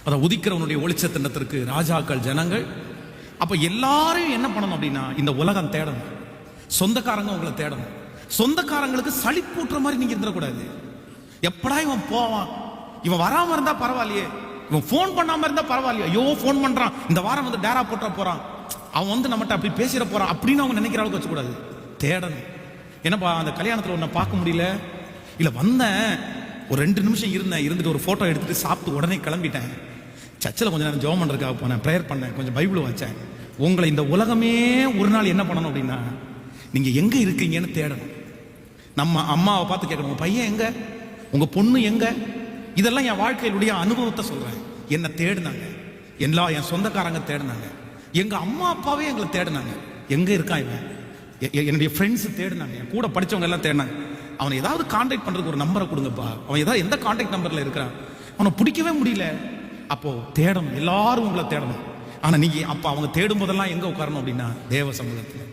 அதை உதிக்கிறவனுடைய ஒளிச்சத்தினத்திற்கு ராஜாக்கள் ஜனங்கள். அப்ப எல்லாரையும் என்ன பண்ணணும் அப்படின்னா இந்த உலகம் தேடணும், சொந்தக்காரங்க உங்களை தேடணும். சொந்தக்காரங்களுக்கு சளிப்பூட்டுற மாதிரி நீங்க இருந்துடக்கூடாது. எப்படா இவன் போவான், இவன் வராம இருந்தா பரவாயில்லையே, இவன் போன் பண்ணாம இருந்தா பரவாயில்லையே, ஐயோ போன் பண்றான், இந்த வாரம் வந்து டேரா போட்ட போறான், அவன் வந்து நம்மகிட்ட அப்படி பேசிட போறான் அப்படின்னு அவங்க நினைக்கிற அளவுக்கு வச்சுக்கூடாது. தேடணும். என்னப்பா அந்த கல்யாணத்துல உன்னை பார்க்க முடியல, இல்ல வந்தேன் ஒரு 2 நிமிஷம் இருந்துட்டு ஒரு போட்டோ எடுத்துட்டு சாப்பிட்டு உடனே கிளம்பிட்டேன், சர்ச்சில் கொஞ்ச நேரம் ஜெபம் பண்றதுக்காக போனேன், ப்ரேயர் பண்ணேன், கொஞ்சம் பைபிள் வச்சேன். உங்களை இந்த உலகமே ஒரு நாள் என்ன பண்ணணும் அப்படின்னா நீங்க எங்க இருக்கீங்கன்னு தேடணும். நம்ம அம்மாவை பார்த்து கேட்கணும், உங்க பையன் எங்க, உங்க பொண்ணு எங்க. இதெல்லாம் என் வாழ்க்கையிலுடைய அனுபவத்தை சொல்றேன். என்ன தேடினாங்க, என் சொந்தக்காரங்க தேடினாங்க, எங்க அம்மா அப்பாவே எங்களை தேடினாங்க, எங்க இருக்கான் இவன். என்னுடைய ஃப்ரெண்ட்ஸ் தேடினாங்க, என் கூட படிச்சவங்க எல்லாம் தேடினாங்க. அவனை ஏதாவது கான்டாக்ட் பண்றதுக்கு ஒரு நம்பரை கொடுங்கப்பா, அவன் ஏதாவது எந்த கான்டாக்ட் நம்பர்ல இருக்கிறான், அவனை பிடிக்கவே முடியல. அப்போ தேடணும், எல்லாரும் உங்களை தேடணும். ஆனா நீங்க அப்ப அவங்க தேடும் போதெல்லாம் எங்க உட்காரணும் அப்படின்னா தேவ சமூகத்தில்.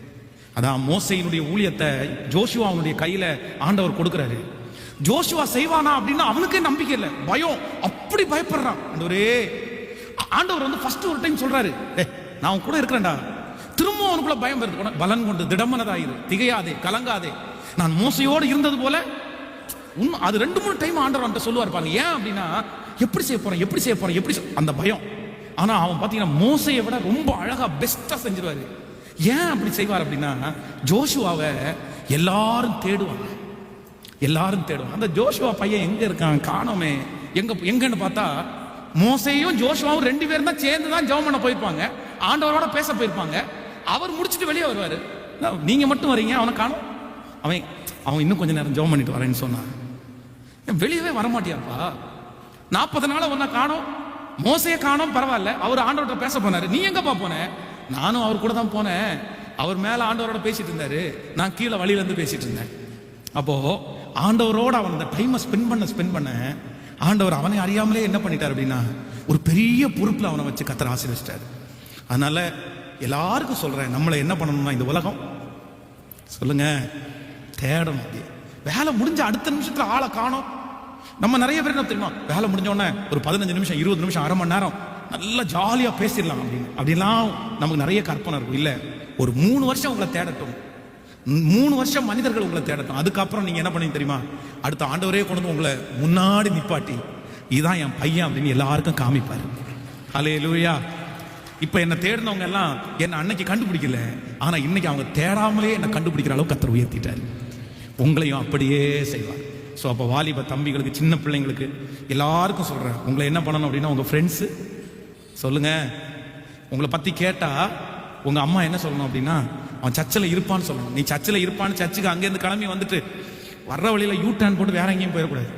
அதான் மோசேயினுடைய ஊழியத்தை ஜோஷுவா அவனுடைய கையில ஆண்டவர் கொடுக்கிறாரு. ஜோஷுவா செய்வானா அப்படின்னா அவனுக்கே நம்பிக்கை இல்லை, பயம், அப்படி பயப்படுறான். ஆண்டவர் வந்து ஃபர்ஸ்ட் ஒரு டைம் சொல்றாரு, நான் அவன் கூட இருக்கிறேன்டா. திரும்ப அவனுக்குள்ள பயம் வருது, பலன் கொண்டு திடமனதாயிரு, திகையாதே, கலங்காதே, நான் மோசையோடு இருந்தது போல. அது 2-3 டைம் ஆண்டவர் அவன்கிட்ட சொல்லுவார் பாருங்க. ஏன் அப்படின்னா எப்படி செய்ய போறேன், எப்படி செய்ய போறேன், எப்படி அந்த பயம். ஆனா அவன் பாத்தீங்கன்னா மோசையை விட ரொம்ப அழகா பெஸ்டா செஞ்சிருவாரு. ஏன் அப்படி செய்வார் அப்படின்னா ஜோஷுவாவை எல்லாரும் தேடுவாங்க, எல்லாரும் தேடுவாங்க. அந்த ஜோஷுவா பையன் எங்க இருக்கான், காணோமே, எங்கன்னு பார்த்தா மோசையும் ஜோஷுவாவும் 2 பேரும் தான் சேர்ந்து தான் ஜெபம் பண்ண போயிருப்பாங்க, ஆண்டவரோட பேச போயிருப்பாங்க. அவர் முடிச்சுட்டு வெளியே வருவாரு, நீங்க மட்டும் வரீங்க, அவனை காணோம். அவன் இன்னும் கொஞ்ச நேரம் ஜெபம் பண்ணிட்டு வரேன்னு சொன்னான். வெளியவே வரமாட்டியாப்பா, 40 நாள ஒன்ன காணோம், மோசையை காணோம், பரவாயில்ல, அவர் ஆண்டவரோட பேச போனாரு, நீ எங்கப்பா போன. நானும் அவர் கூட தான் போனேன், அவர் மேல ஆண்டவரோட பேசிட்டு இருந்தாரு, நான் கீழே வழியில இருந்து பேசிட்டு இருந்தேன். அப்போ ஆண்டவரோட அவன் அந்த டைமை ஸ்பெண்ட் பண்ண ஆண்டவர் அவனை அறியாமலே என்ன பண்ணிட்டார் அப்படின்னா ஒரு பெரிய பொறுப்புல அவனை வச்சு கர்த்தர் ஆசீர்வதிச்சிட்டாரு. அதனால எல்லாருக்கும் சொல்றேன், நம்மளை என்ன பண்ணணும்னா இந்த உலகம் சொல்லுங்க தேடணும். வேலை முடிஞ்ச அடுத்த நிமிஷத்துல ஆளை காணோம். நம்ம நிறைய பேர் என்ன தெரியுமா, வேலை முடிஞ்ச உடனே ஒரு 15 நிமிஷம் 20 நிமிஷம் அரை மணி நேரம் நல்லா ஜாலியா பேசிடலாம் அப்படிலாம் நமக்கு நிறைய கற்பனை இருக்கும். இல்ல, ஒரு 3 வருஷம் உங்களை தேடட்டும், 3 வருஷம் மனிதர்கள் உங்களை தேடட்டும். அதுக்கப்புறம் நீங்க என்ன பண்ணீங்க தெரியுமா, அடுத்த ஆண்டவரே கொண்டு வந்து உங்களை முன்னாடி நிப்பாட்டி இதுதான் என் பையன் அப்படின்னு எல்லாருக்கும் காமிப்பாரு. ஹல்லேலூயா. இப்ப என்ன தேடினவங்க எல்லாம் என்ன அன்னைக்கு கண்டுபிடிக்கல, ஆனா இன்னைக்கு அவங்க தேடாமலே என்ன கண்டுபிடிக்கிற அளவுக்கு கர்த்தர் உயர்த்திட்டாரு. உங்களையும் அப்படியே செய்வார். ஸோ அப்போ வாலிப தம்பிகளுக்கு, சின்ன பிள்ளைங்களுக்கு எல்லாருக்கும் சொல்றேன், உங்களை என்ன பண்ணணும் அப்படின்னா உங்க ஃப்ரெண்ட்ஸு சொல்லுங்க, உங்களை பத்தி கேட்டா உங்க அம்மா என்ன சொல்லணும் அப்படின்னா அவன் சர்ச்சில் இருப்பான்னு சொல்லணும். நீ சர்ச்சில் இருப்பான்னு சர்ச்சுக்கு அங்கேருந்து கிளம்பி வந்துட்டு வர்ற வழியில யூ டர்ன் போட்டு வேற எங்கேயும் போயிடக்கூடாது.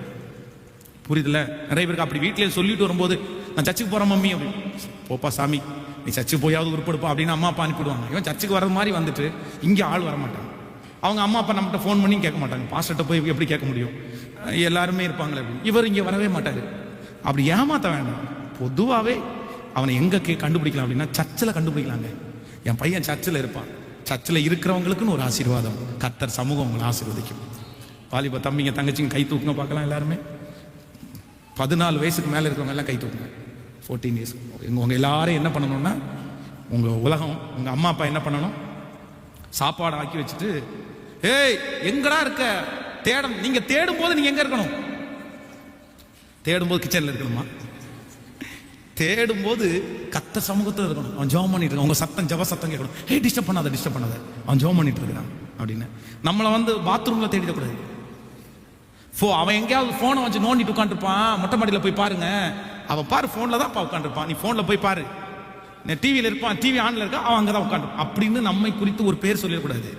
புரியுதுல? நிறைய பேருக்கு அப்படி வீட்டிலே சொல்லிட்டு வரும்போது நான் சர்ச்சுக்கு போறேன் மம்மி அப்படின்னு, போப்பா சாமி நீ சர்ச்சுக்கு போயாவது உருப்படுப்பா அப்படின்னு அம்மா அப்பா அனுப்பிடுவாங்க. இவன் சர்ச்சுக்கு வர்றது மாதிரி வந்துட்டு இங்கே ஆள் வர மாட்டாங்க. அவங்க அம்மா அப்பா நம்மகிட்ட ஃபோன் பண்ணி கேட்க மாட்டாங்க, பாஸ்டர்கிட்ட போய் எப்படி கேட்க முடியும், எல்லாருமே இருப்பாங்களே அப்படின்னு. இவர் இங்கே வரவே மாட்டார். அப்படி ஏமாற்ற வேண்டாம். பொதுவாகவே அவனை எங்கே கண்டுபிடிக்கலாம் அப்படின்னா சர்ச்சில் கண்டுபிடிக்கலாங்க. என் பையன் சர்ச்சில் இருப்பான், சர்ச்சில் இருக்கிறவங்களுக்குன்னு ஒரு ஆசீர்வாதம், கர்த்தர் சமூகம் உங்களை ஆசீர்வதிக்கும். வாலிப தம்பிங்க தங்கச்சிங்க கை தூக்குங்க பார்க்கலாம். எல்லாருமே 14 வயசுக்கு மேலே இருக்கிறவங்க எல்லாம் கை தூக்குங்க. 14 இயர்ஸ். உங்கள் எல்லாரும் என்ன பண்ணணும்னா உங்கள் உலகம், உங்கள் அம்மா அப்பா என்ன பண்ணணும், சாப்பாடு ஆக்கி வச்சுட்டு ஏய் எங்கடா இருக்க தேடணும். நீங்க தேடும் போது நீங்க எங்க இருக்கணும், தேடும் போது கிச்சன்ல இருக்கணுமா, தேடும் போது கர்த்தர் சமூகத்தில் இருக்கணும். அவன் ஜெபம் பண்ணிட்டு இருக்கான், உங்க சத்தம் ஜெப சத்தம் கேட்கணும். ஹே டிஸ்டர்ப் பண்ணாத, அவன் ஜெபம் பண்ணிட்டு இருக்கிறான் அப்படின்னு. நம்மளை வந்து பாத்ரூம்ல தேடிடக்கூடாது. அவன் எங்கேயாவது போனை வச்சு நோண்டிட்டு உட்காந்துருப்பான், மொட்டை மாடியில போய் பாருங்க, அவன் பாரு போன்ல தான் உட்காந்துருப்பான், நீ போன்ல போய் பாரு, டிவியில இருப்பான், டிவி ஆன்ல இருக்கா, அவன் அங்கதான் உட்காந்து அப்படின்னு நம்மை குறித்து ஒரு பேர் சொல்லிடக்கூடாது.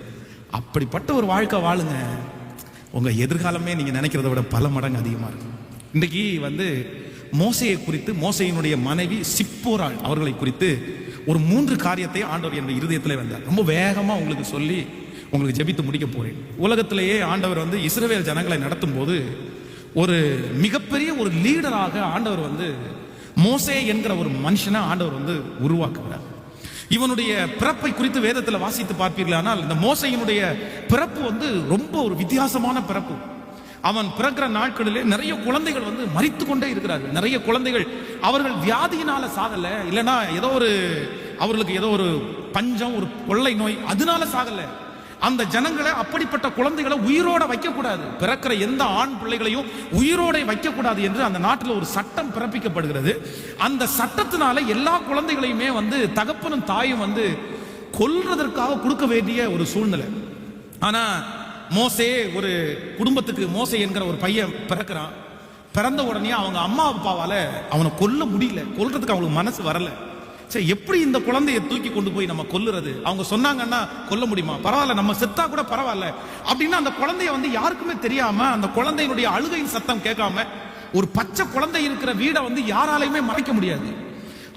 அப்படிப்பட்ட ஒரு வாழ்க்கை வாழுங்க. உங்க எதிர்காலமே நீங்க நினைக்கிறத விட பல மடங்கு அதிகமா இருக்கும். இன்னைக்கு வந்து மோசையை குறித்து, மோசையினுடைய மனைவி சிப்போராள் அவர்களை குறித்து ஒரு 3 காரியத்தை ஆண்டவர் என்னுடைய இருதயத்திலே வந்தார். ரொம்ப வேகமா உங்களுக்கு சொல்லி உங்களுக்கு ஜெபித்து முடிக்க போறேன். உலகத்திலேயே ஆண்டவர் வந்து இஸ்ரவேல் ஜனங்களை நடத்தும் போது ஒரு மிகப்பெரிய ஒரு லீடராக ஆண்டவர் வந்து மோசே என்கிற ஒரு மனுஷனை ஆண்டவர் வந்து உருவாக்குகிறார். இவனுடைய பிறப்பை குறித்து வேதத்தில் வாசித்து பார்ப்பீர்கள். ஆனால் இந்த மோசையினுடைய பிறப்பு வந்து ரொம்ப ஒரு வித்தியாசமான பிறப்பு. அவன் பிறக்கிற நாட்களிலே நிறைய குழந்தைகள் வந்து மரித்து கொண்டே இருக்கிறார்கள். நிறைய குழந்தைகள் அவர்கள் வியாதியினால சாகல, இல்லைன்னா ஏதோ ஒரு அவர்களுக்கு ஏதோ ஒரு பஞ்சம், ஒரு கொள்ளை நோய், அதனால சாகல. அந்த ஜனங்களை, அப்படிப்பட்ட குழந்தைகளை உயிரோட வைக்க கூடாது. பிறக்கிற எந்த ஆண் பிள்ளைகளையும் உயிரோட வைக்க கூடாது என்று அந்த நாட்டில் ஒரு சட்டம் பிறப்பிக்கப்படுகிறது. அந்த சட்டத்தினால எல்லா குழந்தைகளையுமே வந்து தகப்பனும் தாயும் வந்து கொல்றதற்காக கொடுக்க வேண்டிய ஒரு சூழ்நிலை. ஆனா மோசே, ஒரு குடும்பத்துக்கு மோசே என்கிற ஒரு பையன் பிறக்கிறான். பிறந்த உடனே அவங்க அம்மா அப்பாவால அவனை கொல்ல முடியல, கொல்றதுக்கு அவங்களுக்கு மனசு வரல. சரி, எப்படி இந்த குழந்தையை தூக்கி கொண்டு போய் நம்ம கொல்லுறது? அவங்க சொன்னாங்கன்னா கொல்ல முடியுமா? பரவாயில்ல, நம்ம செத்தா கூட பரவாயில்ல அப்படின்னா அந்த குழந்தைய வந்து யாருக்குமே தெரியாம, அந்த குழந்தையினுடைய அழுகையின் சத்தம் கேட்காம, ஒரு பச்சை குழந்தை இருக்கிற வீடை வந்து யாராலையுமே மறைக்க முடியாது.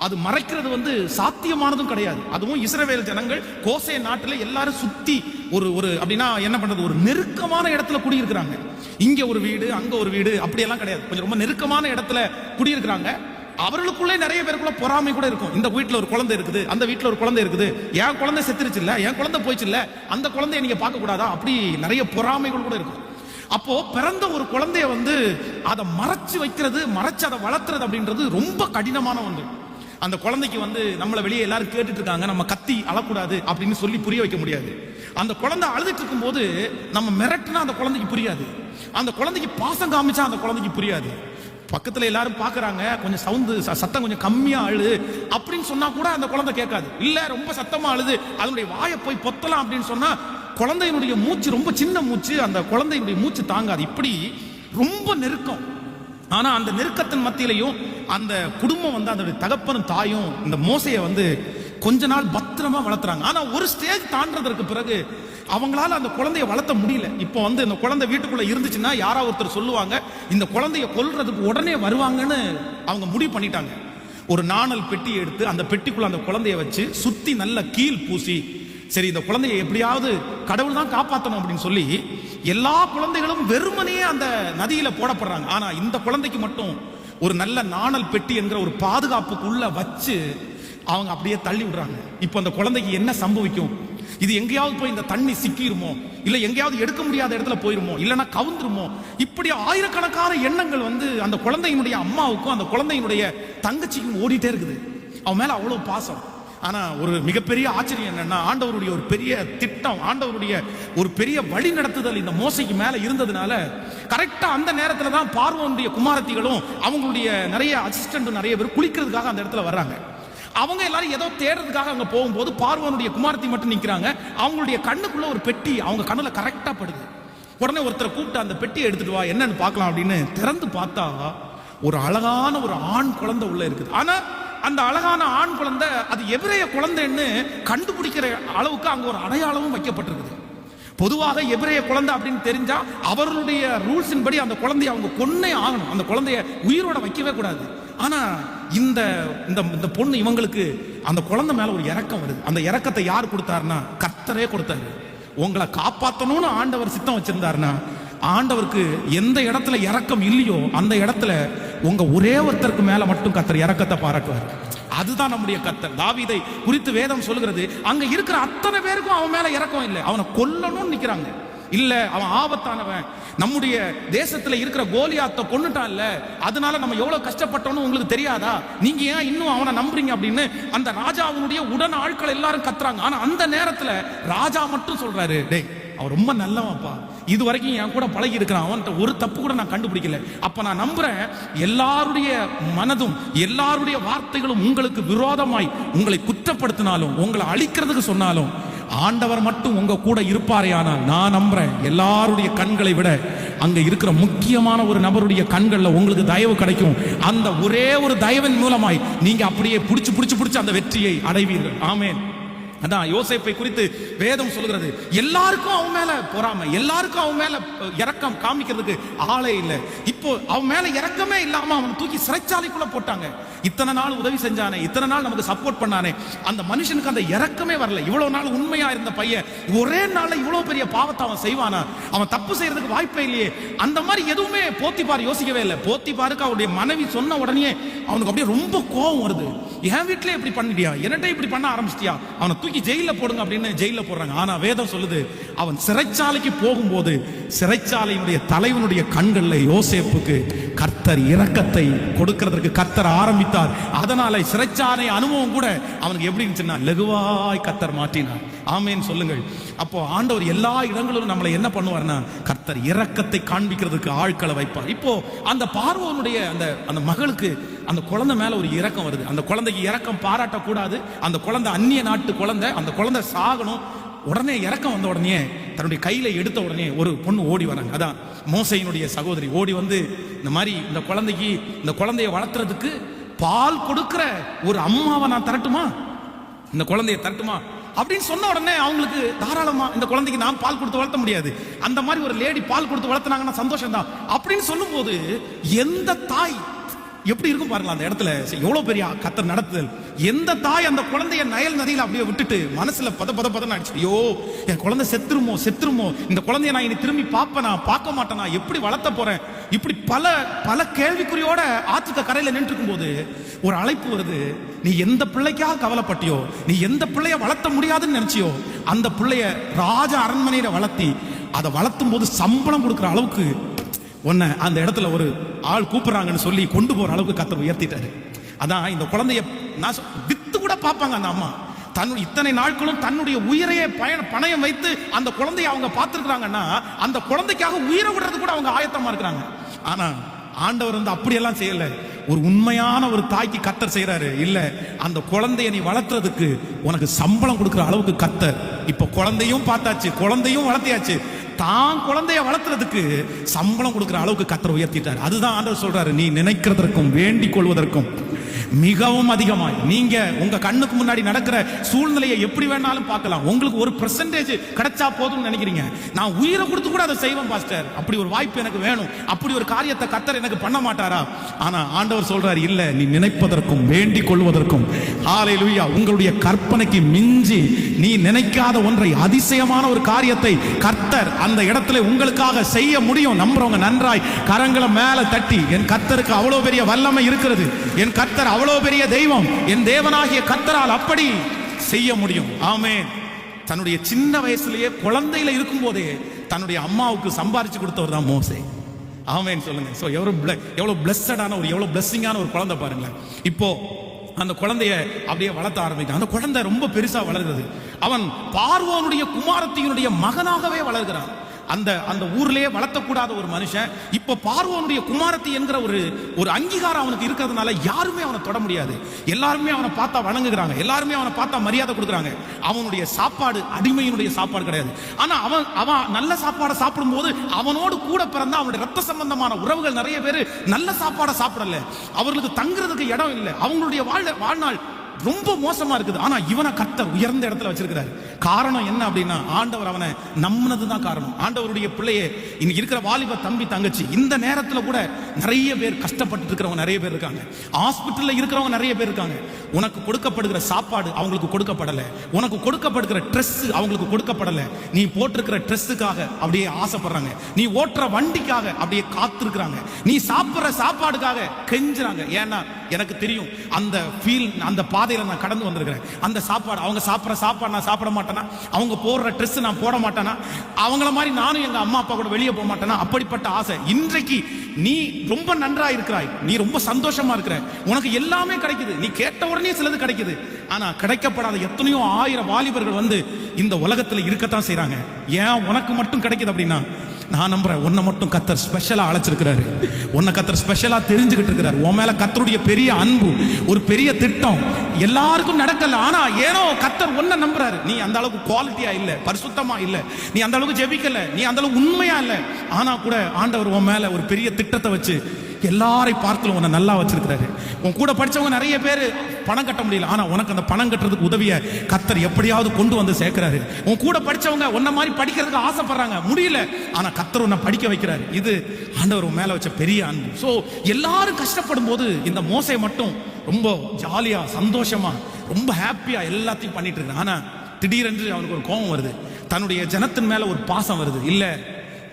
அது மறைக்கிறது வந்து சாத்தியமானதும் கிடையாது. அதுவும் இஸ்ரவேல் ஜனங்கள் கோசே நாட்டில் எல்லாரும் சுத்தி ஒரு அப்படின்னா என்ன பண்றது, ஒரு நெருக்கமான இடத்துல குடியிருக்கிறாங்க. இங்க ஒரு வீடு, அங்க ஒரு வீடு, அப்படியெல்லாம் கிடையாது. கொஞ்சம் ரொம்ப நெருக்கமான இடத்துல குடியிருக்கிறாங்க. அவர்களுக்குள்ளே நிறைய பேருக்குள்ள பொறாமை கூட இருக்கும். இந்த வீட்டுல ஒரு குழந்தை இருக்குது, அந்த வீட்டுல ஒரு குழந்தை இருக்குது, என் குழந்தை செத்துருச்சு இல்ல, என் குழந்தை போயிச்சு இல்ல, அந்த குழந்தைய நீங்க பார்க்க கூடாதா, அப்படி நிறைய பொறாமைகள் கூட இருக்கும். அப்போ பிறந்த ஒரு குழந்தைய வந்து அதை மறைச்சு வைக்கிறது, மறைச்சு அதை வளர்த்துறது அப்படின்றது ரொம்ப கடினமான ஒன்று. அந்த குழந்தைக்கு வந்து நம்மளை வெளியே எல்லாரும் கேட்டுட்டு இருக்காங்க, நம்ம கத்தி அழக்கூடாது அப்படின்னு சொல்லி புரிய வைக்க முடியாது. அந்த குழந்தை அழுதுட்டு இருக்கும் போது நம்ம மிரட்டினா அந்த குழந்தைக்கு புரியாது. அந்த குழந்தைக்கு பாசம் காமிச்சா அந்த குழந்தைக்கு புரியாது. பக்கத்துல எல்லாரும் பாக்குறாங்க, கொஞ்சம் சத்தம் கொஞ்சம் கம்மியா அழுது அப்படின்னு சொன்னா கூட அந்த குழந்தை கேட்காது. இல்ல ரொம்ப சத்தமா அழுது அதனுடைய வாயை போய் பொத்தலாம் அப்படின்னு சொன்னா குழந்தையினுடைய மூச்சு ரொம்ப சின்ன மூச்சு, அந்த குழந்தையினுடைய மூச்சு தாங்காது. இப்படி ரொம்ப நெருக்கம். ஆனா அந்த நெருக்கத்தின் மத்தியிலையும் அந்த குடும்பம் வந்து அதனுடைய தகப்பனும் தாயும் இந்த மோசையை வந்து கொஞ்ச நாள் பத்திரமா வளர்த்துறாங்க. ஆனா ஒரு ஸ்டேஜ் தாண்டதற்கு பிறகு அவங்களால அந்த குழந்தைய வளர்த்த முடியல. இப்போ வந்து இந்த குழந்தை வீட்டுக்குள்ள இருந்துச்சுன்னா யாராவது ஒருத்தர் சொல்லுவாங்க, இந்த குழந்தைய கொல்றதுக்கு உடனே வருவாங்கன்னு அவங்க முடிவு பண்ணிட்டாங்க. ஒரு நாணல் பெட்டி எடுத்து அந்த பெட்டிக்குள்ள அந்த குழந்தைய வச்சு சுத்தி நல்ல கீழ் பூசி, சரி இந்த குழந்தைய எப்படியாவது கடவுள் தான் காப்பாற்றணும் அப்படின்னு சொல்லி எல்லா குழந்தைகளும் வெறுமனையே அந்த நதியில போடப்படுறாங்க. ஆனா இந்த குழந்தைக்கு மட்டும் ஒரு நல்ல நாணல் பெட்டி என்கிற ஒரு பாதுகாப்புக்குள்ள வச்சு அவங்க அப்படியே தள்ளி விடுறாங்க. இப்போ அந்த குழந்தைக்கு என்ன சம்பவிக்கும்? இது எங்கேயாவது போய் இந்த தண்ணி சிக்கிருமோ, இல்ல எங்கேயாவது எடுக்க முடியாத இடத்துல போயிருமோ, இல்லைன்னா கவுந்துருமோ, இப்படி ஆயிரக்கணக்கான எண்ணங்கள் வந்து அந்த குழந்தையினுடைய அம்மாவுக்கும் அந்த குழந்தையினுடைய தங்கச்சிக்கும் ஓடிட்டே இருக்குது. அவன் மேல அவ்வளவு பாசம். ஆனா ஒரு மிகப்பெரிய ஆச்சரியம் என்னன்னா, ஆண்டவருடைய ஒரு பெரிய திட்டம், ஆண்டவருடைய ஒரு பெரிய வழி நடத்துதல் இந்த மோசைக்கு மேல இருந்ததுனால கரெக்டா அந்த நேரத்துல தான் பார்வோனுடைய குமாரத்திகளும் அவங்களுடைய நிறைய அசிஸ்டன்ட் நிறைய பேர் குளிக்கிறதுக்காக அந்த இடத்துல வர்றாங்க. அவங்க எல்லாரும் ஏதோ தேடுறதுக்காக அங்க போகும்போது பார்வோனுடைய குமாரத்தி மட்டும் நிக்கிறாங்க. அவங்களுடைய கண்ணுக்குள்ள ஒரு பெட்டி அவங்க கண்ணுல கரெக்டா படுது. உடனே ஒருத்தரை கூப்பிட்டு அந்த பெட்டியை எடுத்துட்டு வா, என்னன்னு பார்க்கலாம் அப்படின்னு திறந்து பார்த்தா ஒரு அழகான ஒரு ஆண் குழந்தை உள்ள இருக்குது. ஆனா அந்த அழகான ஆண் குழந்தை அது எபிரேய குழந்தைன்னு கண்டுபிடிக்கிற அளவுக்கு அங்க ஒரு அடையாளமும் வைக்கப்பட்டிருக்குது. பொதுவாக எபிரேய குழந்தை அப்படின்னு தெரிஞ்சா அவர்களுடைய ரூல்ஸின் படி அந்த குழந்தைய அவங்க கொன்னே ஆகணும், அந்த குழந்தைய உயிரோட வைக்கவே கூடாது. ஆனா இந்த இந்த பொண்ணு இவங்களுக்கு அந்த குழந்தை மேல ஒரு இரக்கம் வருது. அந்த இரக்கத்தை யார் கொடுத்தாருன்னா கர்த்தரே கொடுத்தாரு. உங்களை காப்பாற்றணும்னு ஆண்டவர் சித்தம் வச்சிருந்தாருன்னா, ஆண்டவருக்கு எந்த இடத்துல இரக்கம் இல்லையோ அந்த இடத்துல உங்க ஒரே ஒருத்தருக்கு மேல மட்டும் கர்த்தர் இரக்கத்தை பாராட்டுவார். அதுதான் நம்முடைய கர்த்தர். தாவீதை குறித்து வேதம் சொல்கிறது, அங்க இருக்கிற அத்தனை பேருக்கும் அவன் மேல இரக்கம் இல்லை, அவனை கொல்லணும்னு நிக்கிறாங்க. இல்ல அவன் ஆபத்தானவன், நம்முடைய தேசத்துல இருக்கிற கோலியாத்தை கொன்னுட்டான் இல்ல, அதனால நம்ம எவ்வளவு கஷ்டப்பட்டோம்னு உங்களுக்கு தெரியாதா, நீங்க ஏன் இன்னும் அவனை நம்புறீங்க அப்படின்னு அந்த ராஜாவுடைய உடன் ஆட்கள் எல்லாரும் கத்துறாங்க. ஆனா அந்த நேரத்துல ராஜா மட்டும் சொல்றாரு, டேய் அவன் ரொம்ப நல்லவன்ப்பா, இது வரைக்கும் என் கூட பழகி இருக்கிறான், அவன்கிட்ட ஒரு தப்பு கூட நான் கண்டுபிடிக்கல. அப்ப நான் நம்புறேன் எல்லாருடைய மனதும் எல்லாருடைய வார்த்தைகளும் உங்களுக்கு விரோதமாய் உங்களை குற்றப்படுத்தினாலும் உங்களை அழிக்கிறதுக்கு சொன்னாலும் ஆண்டவர் மட்டும் உங்க கூட இருப்பாரே. ஆனால் நான் நம்புறேன் எல்லாருடைய கண்களை விட அங்க இருக்கிற முக்கியமான ஒரு நபருடைய கண்கள்ல உங்களுக்கு தயவு கிடைக்கும். அந்த ஒரே ஒரு தயவின் மூலமாய் நீங்க அப்படியே புடிச்சு அந்த வெற்றியை அடைவீர்கள். ஆமென். அதான் யோசேப்பை குறித்து வேதம் சொல்கிறது, எல்லாருக்கும் அவன் மேல பொறாமை, எல்லாருக்கும் அவன் மேல இரக்கம் காமிக்கிறதுக்கு ஆளே இல்லை. இப்போ அவன் மேல இரக்கமே இல்லாம அவன் தூக்கி சிறைச்சாலைக்குள்ள போட்டாங்க. இத்தனை நாள் உதவி செஞ்சானே, இத்தனை நாள் நமக்கு சப்போர்ட் பண்ணானே, அந்த மனுஷனுக்கு அந்த இரக்கமே வரல. இவ்வளவு நாள் உண்மையா இருந்த பையன் ஒரே நாள்ல இவ்வளவு பெரிய பாவத்தை அவன் செய்வானா? அவன் தப்பு செய்யறதுக்கு வாய்ப்பே இல்லையே. அந்த மாதிரி எதுவுமே போத்திபார் யோசிக்கவே இல்லை. போத்திபாருக்கு அவருடைய மனைவி சொன்ன உடனே அவனுக்கு அப்படியே ரொம்ப கோபம் வருது. என் வீட்டிலே இப்படி பண்ணிட்டியா, என்னட்ட இப்படி பண்ண ஆரம்பிச்சிட்டியா, அவனை தூக்கி ஜெயில போடுங்க அப்படின்னு ஜெயில போடுறாங்க. ஆனா வேதம் சொல்லுது, அவன் சிறைச்சாலைக்கு போகும்போது சிறைச்சாலையினுடைய தலைவனுடைய கண்களில் யோசேப்புக்கு கர்த்தர் இரக்கத்தை கொடுக்கிறதுக்கு கர்த்தர் ஆரம்பித்தார். அதனால சிறைச்சாலை அனுபவம் கூட அவனுக்கு எப்படி இருந்துச்சுன்னா லகுவாய் கர்த்தர் மாற்றினார். ஆமேன் சொல்லுங்கள். அப்போ ஆண்டவர் எல்லா இடங்களிலும் நம்மளை என்ன பண்ணுவார்னா கர்த்தர் இரக்கத்தை காண்பிக்கிறதுக்கு ஆட்களை வைப்பார். இப்போ அந்த பார்வோனுடைய அந்த மகளுக்கு அந்த குழந்தை மேல ஒரு இரக்கம் வருது. அந்த குழந்தைக்கு இரக்கம் பாராட்டக்கூடாது. அந்த குழந்தை அந்நிய நாட்டு குழந்தை, அந்த குழந்தை சாகணும். உடனே இறக்கம் வந்த உடனே தன்னுடைய கையில எடுத்த உடனே ஒரு பொண்ணு ஓடி வராங்க. அதான் மோசையினுடைய சகோதரி ஓடி வந்து இந்த மாதிரி இந்த குழந்தைக்கு இந்த குழந்தைய வளர்த்துறதுக்கு பால் கொடுக்கிற ஒரு அம்மாவை நான் தரட்டுமா, இந்த குழந்தைய தரட்டுமா அப்படின்னு சொன்ன உடனே அவங்களுக்கு தாராளமா இந்த குழந்தைக்கு நான் பால் கொடுத்து வளர்த்த முடியாது, அந்த மாதிரி ஒரு லேடி பால் கொடுத்து வளர்த்தினாங்கன்னா சந்தோஷம் தான் அப்படின்னு சொல்லும் போது எந்த தாய் எப்படி இருக்கும் பாருங்களா அந்த இடத்துல. எவ்வளவு பெரிய கர்த்தர் நடத்துதல். எந்த தாய் அந்த குழந்தைய நயல் நதியில் அப்படியே விட்டுட்டு மனசுல பதன்னு ஆயிடுச்சு, ஐயோ என் குழந்தை செத்துருமோ, இந்த குழந்தைய நான் இனி திரும்பி பார்ப்பனா பார்க்க மாட்டேனா, எப்படி வளர்த்த போறேன், இப்படி பல கேள்விக்குறியோட ஆத்துக்க கரையில நின்று இருக்கும் போது ஒரு அழைப்பு வருது. நீ எந்த பிள்ளைக்காக கவலைப்பட்டியோ, நீ எந்த பிள்ளைய வளர்த்த முடியாதுன்னு நினைச்சியோ, அந்த பிள்ளைய ராஜ அரண்மனையில வளர்த்தி அதை வளர்த்தும் போது சம்பளம் கொடுக்குற அளவுக்கு உன்னை அந்த இடத்துல ஒரு ஆள் கூப்பிடுறாங்கன்னு சொல்லி கொண்டு போற அளவுக்கு கர்த்தர் உயர்த்திட்டாரு. அதான் இந்த குழந்தைய நான் வித்து கூட பார்ப்பாங்க அந்த அம்மா. தன்னுடைய இத்தனை நாட்களும் தன்னுடைய உயிரையே பணயம் வைத்து அந்த குழந்தைய அவங்க பார்த்துருக்காங்கன்னா அந்த குழந்தைக்காக உயிரை விடுறது கூட அவங்க ஆயத்தமா இருக்கிறாங்க. ஆனா ஆண்டவர் வந்து அப்படியெல்லாம் செய்யல. ஒரு உண்மையான ஒரு தாய்க்கு கர்த்தர் செய்யறாரு. இல்ல அந்த குழந்தைய நீ வளர்த்துறதுக்கு உனக்கு சம்பளம் கொடுக்குற அளவுக்கு கர்த்தர். இப்ப குழந்தையும் பார்த்தாச்சு, குழந்தையும் வளர்த்தியாச்சு, தான் குழந்தைய வளர்த்துறதுக்கு சம்பளம் கொடுக்கிற அளவுக்கு கர்த்தர் உயர்த்திட்டார். அதுதான் ஆண்டவர் சொல்றாரு, நீ நினைக்கிறதற்கும் வேண்டிக் கொள்வதற்கும் மிகவும் அதிகமாய். நீங்க உங்க கண்ணுக்கு முன்னாடி நடக்கிற சூழ்நிலையை எப்படி வேணாலும் பார்க்கலாம். உங்களுக்கு ஒரு பெர்சன்டேஜ் கிடைச்சா போதும்னு நினைக்கிறீங்க. நான் உயிரை கொடுத்து கூட அதை செய்வேன் பாஸ்டர், அப்படி ஒரு வாய்ப்பு எனக்கு வேணும், அப்படி ஒரு காரியத்தை கர்த்தர் எனக்கு பண்ண மாட்டாரா? ஆனா ஆண்டவர் சொல்றாரு, இல்ல நீ நினைப்பதற்கும் வேண்டிக் கொள்வதற்கும் ஹல்லேலூயா உங்களுடைய கற்பனைக்கு மிஞ்சி நீ நினைக்காத ஒன்றை, அதிசயமான ஒரு காரியத்தை கர்த்தர் அந்த இடத்துல உங்களுக்காக செய்ய முடியும். நம்புறவங்க நன்றாய் கரங்களை மேல தட்டி, என் கர்த்தருக்கு அவ்வளவு பெரிய வல்லமை இருக்கிறது, என் கர்த்தர் அவ்வளவு பெரிய தெய்வம், என் தேவனாகிய கர்த்தரால் அப்படி செய்ய முடியும். ஆமென். தன்னுடைய சின்ன வயசுலயே குழந்தையில இருக்கும் போதே தன்னுடைய அம்மாவுக்கு சம்பாரிச்சு கொடுத்தவர் தான் மோசே. ஆமென் சொல்லுங்க. சோ எவ்வளவு பிளஸ்ஸடான ஒரு எவ்வளவு பிளஸ்ஸிங்கான ஒரு குழந்தை பாருங்களேன். இப்போ அந்த குழந்தைய அப்படியே வளர்த்த ஆரம்பிக்கிறான். அந்த குழந்தை ரொம்ப பெருசா வளர்கிறது. அவன் பார்வோனுடைய குமாரத்தினுடைய மகனாகவே வளர்கிறான். அந்த ஊர்லயே வளர்த்தக்கூடாத ஒரு மனுஷன் இப்ப பார்வோனுடைய குமாரத்தி என்கிற ஒரு அங்கீகாரம் அவனுக்கு இருக்கிறதுனால யாருமே அவனை தொட முடியாது. எல்லாருமே அவனை பார்த்தா வணங்குகிறாங்க, எல்லாருமே அவனை பார்த்தா மரியாதை கொடுக்குறாங்க. அவனுடைய சாப்பாடு அடிமையினுடைய சாப்பாடு கிடையாது. ஆனா அவன் நல்ல சாப்பாடை சாப்பிடும் போது அவனோடு கூட பிறந்த அவனுடைய ரத்த சம்பந்தமான உறவுகள் நிறைய பேர் நல்ல சாப்பாடை சாப்பிடல, அவர்களுக்கு தங்குறதுக்கு இடம் இல்லை, அவங்களுடைய வாழ்நாள் ரொம்ப மோசமா இருக்குது. ஆனா இவனை கர்த்தர் உயர்ந்த இடத்துல வச்சிருக்கிறார். காரணம் என்ன அப்படின்னா ஆண்டவர் அவனை நம்பினதுதான் காரணம். ஆண்டவருடைய பிள்ளையே இன்னைக்கு இருக்கிற வாலிப தம்பி தங்கச்சி இந்த நேரத்துல கூட நிறைய பேர் கஷ்டப்பட்டு இருக்கிறவங்க நிறைய பேர் இருக்காங்க. ஹாஸ்பிட்டல்ல இருக்கிறவங்க நிறைய பேர் இருக்காங்க. உனக்கு கொடுக்கப்படுகிற சாப்பாடு அவங்களுக்கு கொடுக்கப்படல, உனக்கு கொடுக்கப்படுகிற ட்ரெஸ் அவங்களுக்கு கொடுக்கப்படல. நீ போட்டிருக்கிற ட்ரெஸ்ஸுக்காக அப்படியே ஆசைப்படுறாங்க, நீ ஓட்டுற வண்டிக்காக அப்படியே காத்திருக்கிறாங்க, நீ சாப்பிடுற சாப்பாடுக்காக கெஞ்சுறாங்க. ஏன்னா எனக்கு தெரியும் அந்த ஃபீல், அந்த பாதையில நான் கடந்து வந்திருக்கிறேன். அந்த சாப்பாடு அவங்க சாப்பிட்ற சாப்பாடு நான் சாப்பிட மாட்டேனா, அவங்க போடுற ட்ரெஸ் நான் போட மாட்டேனா, அவங்கள மாதிரி நானும் எங்க அம்மா அப்பா கூட வெளியே போக மாட்டேனா, அப்படிப்பட்ட ஆசை. இன்றைக்கு நீ ரொம்ப நன்றா இருக்கிறாய், நீ ரொம்ப சந்தோஷமா இருக்கிற, உனக்கு எல்லாமே கிடைக்குது, நீ கேட்ட உடனே சிலது கிடைக்குது. ஆனா கிடைக்கப்படாத எத்தனையோ ஆயிரம் வாலிபர்கள் வந்து இந்த உலகத்துல இருக்கத்தான் செய்றாங்க. ஏன் உனக்கு மட்டும் கிடைக்குது அப்படின்னா நான் நம்புறேன் உன்னை மட்டும் கர்த்தர் ஸ்பெஷலா அழைச்சிருக்கிறாரு, உன்னை கர்த்தர் ஸ்பெஷலா தெரிஞ்சுக்கிட்டு இருக்கிறாரு. உன் மேல கர்த்தருடைய பெரிய அன்பு, ஒரு பெரிய திட்டம் எல்லாருக்கும் நடக்கல. ஆனா ஏனோ கர்த்தர் உன்னை நம்புறாரு. நீ அந்த அளவுக்கு குவாலிட்டியா இல்ல, பரிசுத்தமா இல்ல, நீ அந்த அளவுக்கு ஜெபிக்கல, நீ அந்த அளவுக்கு உண்மையா இல்ல, ஆனா கூட ஆண்டவர் உன் மேல ஒரு பெரிய திட்டத்தை வச்சு எல்லாரையும் பார்க்கல உன்னை நல்லா வச்சிருக்கிறாரு. உன் கூட படிச்சவங்க நிறைய பேர் பணம் கட்ட முடியல, ஆனா உனக்கு அந்த பணம் கட்டுறதுக்கு உதவிய கர்த்தர் எப்படியாவது கொண்டு வந்து சேர்க்கிறாரு. உன் கூட படிச்சவங்க உன்ன மாதிரி படிக்கிறதுக்கு ஆசைப்படுறாங்க, முடியல, ஆனா கர்த்தர் உன்னை படிக்க வைக்கிறாரு. இது ஆண்டவர் உன் மேல வச்ச பெரிய அன்பு. சோ எல்லாரும் கஷ்டப்படும் போது இந்த மோசே மட்டும் ரொம்ப ஜாலியா சந்தோஷமா ரொம்ப ஹாப்பியா எல்லாத்தையும் பண்ணிட்டு இருக்கான். ஆனா திடீரென்று அவனுக்கு ஒரு கோபம் வருது, தன்னுடைய ஜனத்தின் மேல ஒரு பாசம் வருது. இல்ல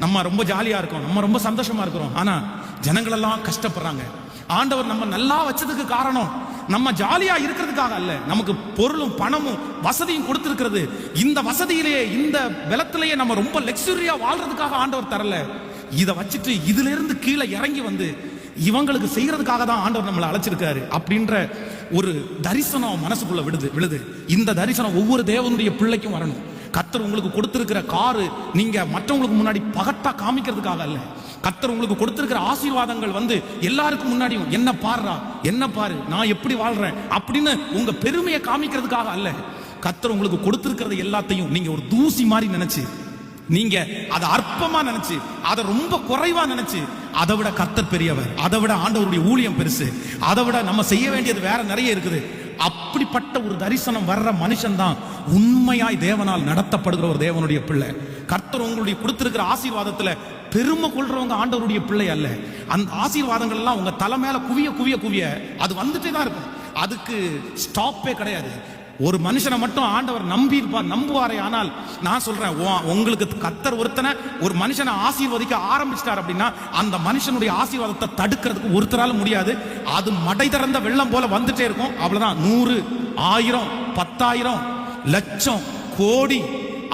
நம்ம ரொம்ப ஜாலியா இருக்கோம், நம்ம ரொம்ப சந்தோஷமா இருக்கிறோம், ஆனா ஜனங்களெல்லாம் கஷ்டப்படுறாங்க, ஆண்டவர் நம்ம நல்லா வச்சதுக்கு காரணம் நம்ம ஜாலியா இருக்கிறதுக்காக அல்ல. நமக்கு பொருளும் பணமும் வசதியும் கொடுத்திருக்கிறது. இந்த வசதியிலேயே இந்த பலத்திலேயே நம்ம ரொம்ப லக்ஸுரியா வாழ்றதுக்காக ஆண்டவர் தரல. இதை வச்சுட்டு இதுல இருந்து கீழே இறங்கி வந்து இவங்களுக்கு செய்யறதுக்காக தான் ஆண்டவர் நம்மளை அழைச்சிருக்காரு அப்படின்ற ஒரு தரிசனம் மனசுக்குள்ள விழுது. இந்த தரிசனம் ஒவ்வொரு தேவனுடைய பிள்ளைக்கும் வரணும். கர்த்தர் உங்களுக்கு கொடுத்திருக்கிற காரு நீங்க மற்றவங்களுக்கு முன்னாடி பகட்டா காமிக்கிறதுக்காக அல்ல. கர்த்தர் உங்களுக்கு கொடுத்திருக்கிற ஆசீர்வாதங்கள் வந்து எல்லாருக்கும் முன்னாடியும் என்ன பாருடா, என்ன பாரு, நான் எப்படி வாழ்றேன் அப்படின்னு உங்க பெருமையை காமிக்கிறதுக்காக அல்ல. கர்த்தர் உங்களுக்கு கொடுத்திருக்கிறது எல்லாத்தையும் நீங்க ஒரு தூசி மாதிரி நினைச்சு, நீங்க அதை அற்பமா நினைச்சு, அதை ரொம்ப குறைவா நினைச்சு, அதை விட கர்த்தர் பெரியவர், அதை விட ஆண்டவருடைய ஊழியம் பெருசு, அதை விட நம்ம செய்ய வேண்டியது வேற நிறைய இருக்குது. அப்படிப்பட்ட ஒரு தரிசனம் வர்ற மனுஷன் தான் உண்மையாய் தேவனால் நடத்தப்படுகிற ஒரு தேவனுடைய பிள்ளை. கர்த்தர் உங்களுடைய கொடுத்திருக்கிற ஆசீர்வாதத்துல பெருமை கொள்றவங்க ஆண்டவருடைய பிள்ளை அல்ல. அந்த ஆசீர்வாதங்கள் எல்லாம் உங்க தலை மேல குவிய குவிய குவிய அது வந்துட்டே தான் இருக்கும். அதுக்கு ஸ்டாப்பே கிடையாது. ஒரு மனுஷனை மட்டும் ஆண்டவர் நம்புவாரே. ஆனால் நான் சொல்றேன், உங்களுக்கு கர்த்தர் ஒருத்தனை ஒரு மனுஷனை ஆசீர்வதிக்க ஆரம்பிச்சிட்டார் அப்படின்னா அந்த மனுஷனுடைய ஆசீர்வாதத்தை தடுக்கிறதுக்கு ஒருத்தரால முடியாது. அது மடை திறந்த வெள்ளம் போல வந்துட்டே இருக்கும். அவ்வளவுதான். 100, 1000, 10,000, லட்சம், கோடி,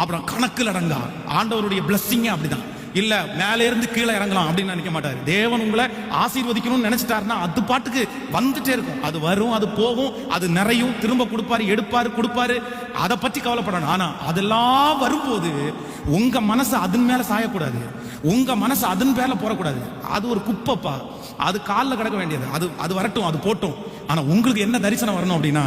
அப்புறம் கணக்கில் அடங்கா ஆண்டவருடைய பிளஸ்ஸிங் அப்படிதான். இல்ல மேலே இருந்து கீழே இறங்கலாம் அப்படின்னு நினைக்க மாட்டாரு. தேவன் உங்களை ஆசீர்வதிக்கணும்னு நினைச்சிட்டாருன்னா அது பாட்டுக்கு வந்துட்டே இருக்கும். அது வரும், அது போகும், அது நிறையும், திரும்ப கொடுப்பாரு, எடுப்பாரு, கொடுப்பாரு. அதை பற்றி கவலைப்படணும். ஆனா அதெல்லாம் வரும்போது உங்க மனசு அதன் மேல சாயக்கூடாது, உங்க மனசு அதன் மேல போறக்கூடாது. அது ஒரு குப்பப்பா, அது காலில் கிடக்க வேண்டியது. அது வரட்டும், அது போட்டும். ஆனா உங்களுக்கு என்ன தரிசனம் வரணும் அப்படின்னா,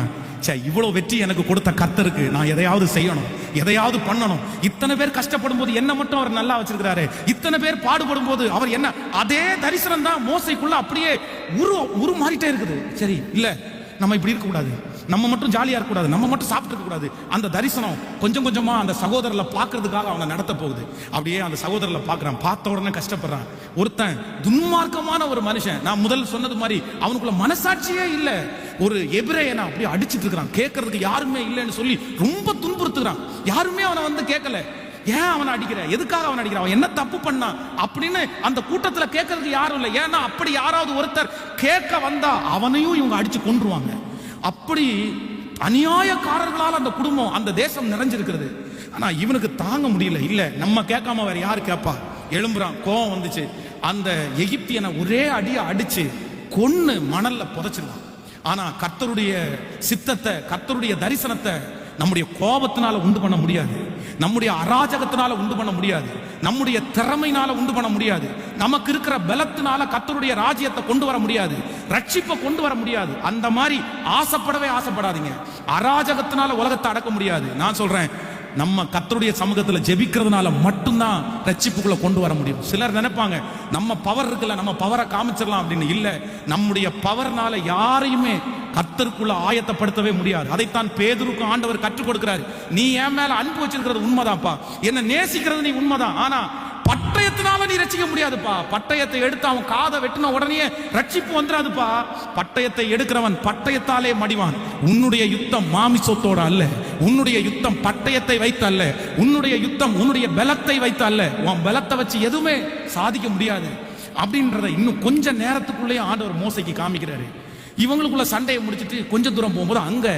இவ்வளவு வெற்றி எனக்கு கொடுத்த கர்த்தருக்கு நான் எதையாவது செய்யணும், எதையாவது பண்ணணும். இத்தனை பேர் கஷ்டப்படும் போது என்ன மட்டும் அவர் நல்லா வச்சிருக்கிறாரு, இத்தனை பேர் பாடுபடும் போது அவர் என்ன, அதே தரிசனம் தான் மோசைக்குள்ள அப்படியே உருமாறிட்டே இருக்குது. சரி இல்ல, நம்ம இப்படி இருக்க கூடாது, நம்ம மட்டும் ஜாலியா இருக்க கூடாது, நம்ம மட்டும் சாப்பிட்டு இருக்க கூடாது. அந்த தரிசனம் கொஞ்சம் கொஞ்சமா அந்த சகோதரர்ல பாக்குறதுக்காக அவனை நடத்த போகுது. அப்படியே அந்த சகோதரர்ல பாக்குறான், பார்த்த உடனே கஷ்டப்படுறான். ஒருத்தன் துன்மார்க்கமான ஒரு மனுஷன், நான் முதல் சொன்னது மாதிரி அவனுக்குள்ள மனசாட்சியே இல்ல. ஒரு எபிரேயனை அப்படியே அடிச்சிட்டு இருக்கிறான், கேட்கறதுக்கு யாருமே இல்லைன்னு சொல்லி ரொம்ப துன்புறுத்துகிறான். யாருமே அவனை வந்து கேட்கல. ஏன் அவனை அடிக்கிற, எதுக்காக அவன் அடிக்கிற, அவன் என்ன தப்பு பண்ணான் அப்படின்னு அந்த கூட்டத்துல கேட்கறதுக்கு யாரும் இல்லை. ஏன்னா அப்படி யாராவது ஒருத்தர் கேட்க வந்தா அவனையும் இவங்க அடிச்சு கொன்றுவாங்க. அப்படி அநியாயக்காரர்களால் அந்த குடும்பம், அந்த தேசம் நிறைஞ்சிருக்கிறது. ஆனா இவனுக்கு தாங்க முடியல. இல்ல நம்ம கேட்காம வேற யாரு கேட்பா? எழும்புறான், கோவம் வந்துச்சு. அந்த எகிப்தியனை ஒரே அடியை அடிச்சு கொன்னு மணல்ல புதைச்சிருவான். ஆனா கர்த்தருடைய சித்தத்தை, கர்த்தருடைய தரிசனத்தை நம்முடைய கோபத்தினால உண்டு பண்ண முடியாது, நம்முடைய அராஜகத்தினால உண்டு பண்ண முடியாது, நம்முடைய திறமையினால உண்டு பண்ண முடியாது, நமக்கு இருக்கிற பலத்தினால கர்த்தருடைய ராஜ்யத்தை கொண்டு வர முடியாது, ரட்சிப்பை கொண்டு வர முடியாது. அந்த மாதிரி ஆசைப்படவே ஆசைப்படாதீங்க. அராஜகத்தினால உலகத்தை அடக்க முடியாது. நான் சொல்றேன், நம்ம கர்த்தருடைய சமூகத்துல ஜெபிக்கிறதுனால மட்டும்தான் ரட்சிப்புக்குள்ள கொண்டு வர முடியும். சிலர் நினைப்பாங்க நம்ம பவர் இருக்குல்ல, நம்ம பவரை காமிச்சிடலாம் அப்படின்னு. இல்ல, நம்முடைய பவர்னால யாரையுமே கர்த்தருக்குள்ள ஆயத்தப்படுத்தவே முடியாது. அதைத்தான் பேதுருக்கு ஆண்டவர் கற்றுக் கொடுக்கிறாரு. நீ என் மேல அன்பு வச்சிருக்கிறது உண்மைதான்ப்பா, என்ன நேசிக்கிறது நீ உண்மைதான், ஆனா பட்டயத்தினால நீ ரட்சிக்க முடியாதுப்பா. பட்டயத்தை எடுத்து அவன் காதை வெட்டின உடனே ரட்சிப்பு வந்துடாதுப்பா. பட்டயத்தை எடுக்கிறவன் பட்டயத்தாலே மடிவான். உன்னுடைய யுத்தம் மாமிசத்தோட அல்ல, உன்னுடைய யுத்தம் பட்டயத்தை வைத்து அல்ல, உன்னுடைய யுத்தம் உன்னுடைய பலத்தை வைத்து அல்ல. உன் பலத்தை வச்சு எதுவுமே சாதிக்க முடியாது அப்படின்றத இன்னும் கொஞ்ச நேரத்துக்குள்ளேயே ஆண்டவர் மோசைக்கு காமிக்கிறாரு. இவங்களுக்குள்ள சண்டையை முடிச்சிட்டு கொஞ்ச தூரம் போகும்போது அங்க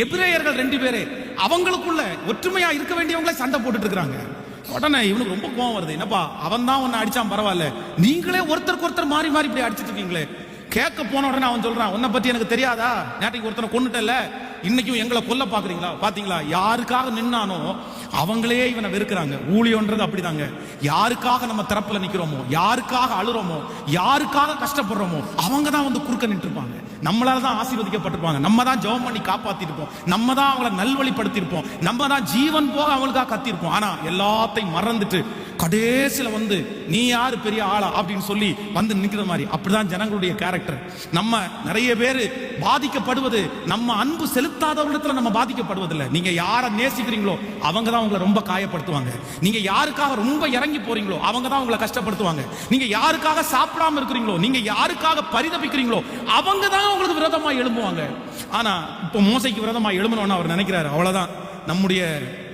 எபிரேயர்கள் 2 பேரு அவங்களுக்குள்ள ஒற்றுமையா இருக்க வேண்டியவங்களே சண்டை போட்டுட்டு இருக்காங்க. உடனே இவனுக்கு ரொம்ப கோவம் வருது. என்னப்பா, அவன் தான் உன்னை அடிச்சான், பரவாயில்ல, நீங்களே ஒருத்தருக்கு ஒருத்தர் மாறி மாறி இப்படி அடிச்சிட்டு இருக்கீங்களே. கேட்க போன உடனே அவன் சொல்றான், உன்னை பத்தி எனக்கு தெரியாதா, நேற்றைக்கு ஒருத்தனை கொண்டுட்டல, இன்னைக்கும் எங்களை கொல்ல பாக்குறீங்களா? பாத்தீங்களா, யாருக்காக நின்னானோ அவங்களே இவனை வெறுக்கிறாங்க. ஊழியன்றது அப்படிதாங்க. யாருக்காக நம்ம தரப்புல நிக்கிறோமோ, யாருக்காக அழுறோமோ, யாருக்காக கஷ்டப்படுறோமோ அவங்க தான் வந்து குறுக்க நின்று இருப்பாங்க. நம்மளால தான் ஆசீர்வதிக்கப்பட்டிருப்பாங்க, நம்ம தான் ஜெபம் பண்ணி காப்பாத்திருப்போம், நம்ம தான் அவங்கள நல்வழிப்படுத்திருப்போம், நம்ம தான் ஜீவன் போக அவங்களுக்காக கத்திருப்போம். ஆனா எல்லாத்தையும் மறந்துட்டு கடைசியில வந்து நீ யாரு பெரிய ஆளா அப்படின்னு சொல்லி வந்து நிக்கிற மாதிரி. அப்படிதான் ஜனங்களுடைய கேரக்டர். நம்ம நிறைய பேர் பாதிக்கப்படுவது நம்ம அன்பு செலுத்தாதவரிடத்துல நம்ம பாதிக்கப்படுவதில்லை. நீங்க யாரை நேசிக்கிறீங்களோ அவங்க தான் உங்களை ரொம்ப காயப்படுத்துவாங்க. நீங்க யாருக்காக ரொம்ப இறங்கி போறீங்களோ அவங்க தான் உங்களை கஷ்டப்படுத்துவாங்க. நீங்க யாருக்காக சாப்பிடாம இருக்கிறீங்களோ, நீங்க யாருக்காக பரிதபிக்கிறீங்களோ அவங்க தான் உங்களுக்கு விரோதமா எழும்புவாங்க. ஆனா இப்ப மோசைக்கு விரோதமா எழும்பணும்னு அவர் நினைக்கிறாரு. அவ்வளவுதான், நம்முடைய